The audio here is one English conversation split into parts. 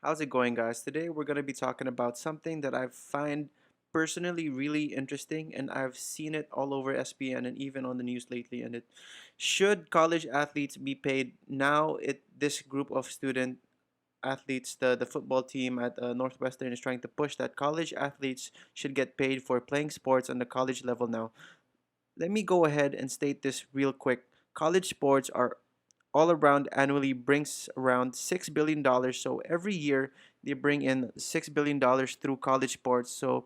How's it going, guys? Today we're going to be talking about something that I find personally really interesting, and I've seen it all over SPN and even on the news lately. And it should college athletes be paid now? This group of student athletes, the football team at Northwestern, is trying to push that college athletes should get paid for playing sports on the college level now. Let me go ahead and state this real quick. College sports are all around annually brings around $6 billion. So every year they bring in $6 billion through college sports. So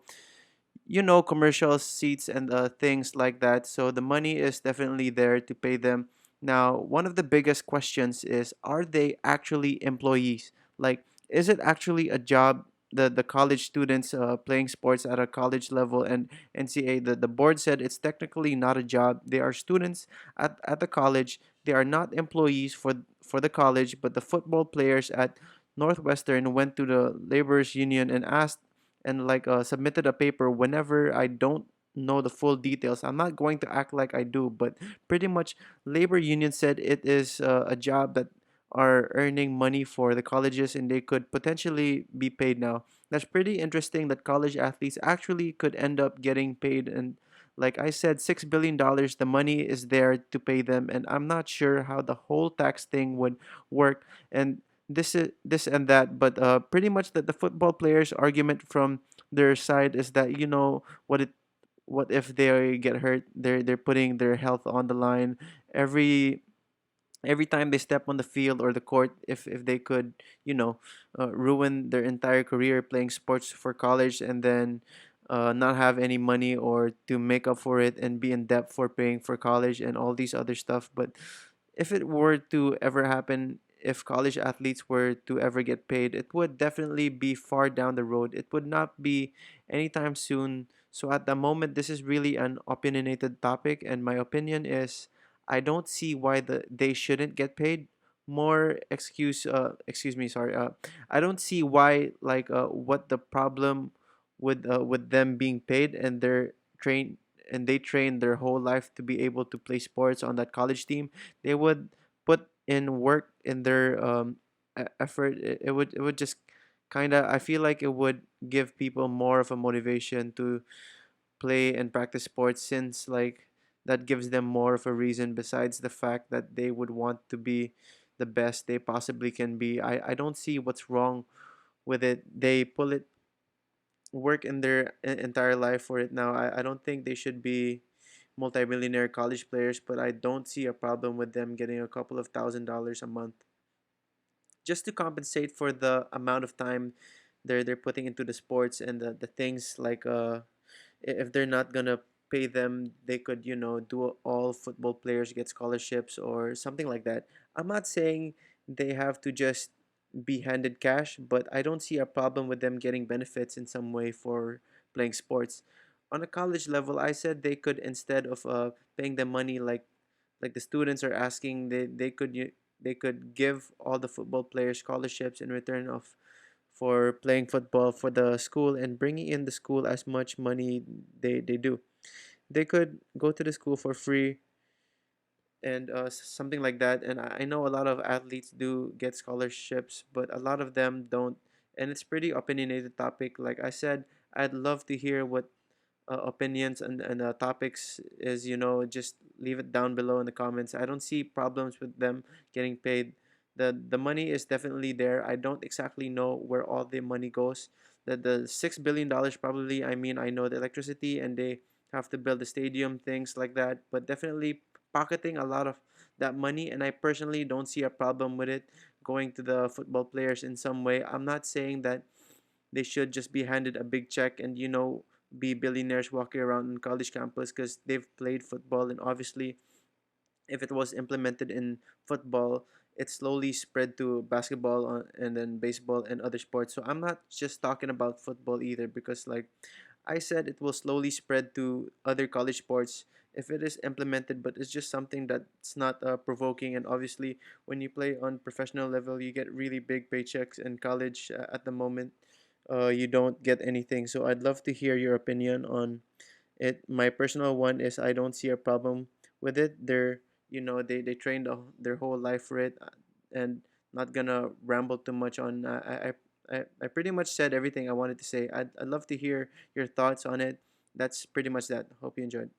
commercial seats and things like that. So the money is definitely there to pay them. Now, one of the biggest questions is, are they actually employees? Like, is it actually a job? The college students playing sports at a college level, and NCA, the board said it's technically not a job. They are students at the college. They are not employees for the college, but the football players at Northwestern went to the laborers union and asked and submitted a paper whenever I don't know the full details. I'm not going to act like I do, but pretty much labor union said it is a job that are earning money for the colleges and they could potentially be paid now. That's pretty interesting that college athletes actually could end up getting paid, and like I said, $6 billion, the money is there to pay them, and I'm not sure how the whole tax thing would work. And this and that, but pretty much that the football players argument from their side is that what if they get hurt, they're putting their health on the line every every time they step on the field or the court. If they could ruin their entire career playing sports for college, and then not have any money or to make up for it and be in debt for paying for college and all these other stuff. But if it were to ever happen, if college athletes were to ever get paid, it would definitely be far down the road. It would not be anytime soon. So at the moment, this is really an opinionated topic, and my opinion is I don't see why they shouldn't get paid. More excuse me, sorry. I don't see why, what the problem with them being paid, and trained they train their whole life to be able to play sports on that college team. They would put in work in their effort. It would just kind of, I feel like it would give people more of a motivation to play and practice sports, since that gives them more of a reason besides the fact that they would want to be the best they possibly can be. I don't see what's wrong with it. They pull it work in their entire life for it now. I don't think they should be multimillionaire college players, but I don't see a problem with them getting a couple of $1,000s a month just to compensate for the amount of time they're putting into the sports and the things if they're not gonna pay them, they could do all football players get scholarships or something like that. I'm not saying they have to just be handed cash, but I don't see a problem with them getting benefits in some way for playing sports on a college level. I said they could, instead of paying them money like the students are asking, they could give all the football players scholarships in return of for playing football for the school and bringing in the school as much money they do. They could go to the school for free and something like that. And I know a lot of athletes do get scholarships, but a lot of them don't. And it's pretty opinionated topic. Like I said, I'd love to hear what opinions and topics is. Just leave it down below in the comments. I don't see problems with them getting paid. The money is definitely there. I don't exactly know where all the money goes. The $6 billion, probably, I mean, I know the electricity and they have to build a stadium, things like that, but definitely pocketing a lot of that money, and I personally don't see a problem with it going to the football players in some way. I'm not saying that they should just be handed a big check and be billionaires walking around in college campus because they've played football. And obviously, if it was implemented in football, it slowly spread to basketball, and then baseball and other sports. So I'm not just talking about football either, because like I said, it will slowly spread to other college sports if it is implemented, but it's just something that's not provoking. And obviously, when you play on professional level, you get really big paychecks. In college, at the moment, you don't get anything. So I'd love to hear your opinion on it. My personal one is I don't see a problem with it. They trained their whole life for it, and not gonna ramble too much on. I pretty much said everything I wanted to say. I'd love to hear your thoughts on it. That's pretty much that. Hope you enjoyed.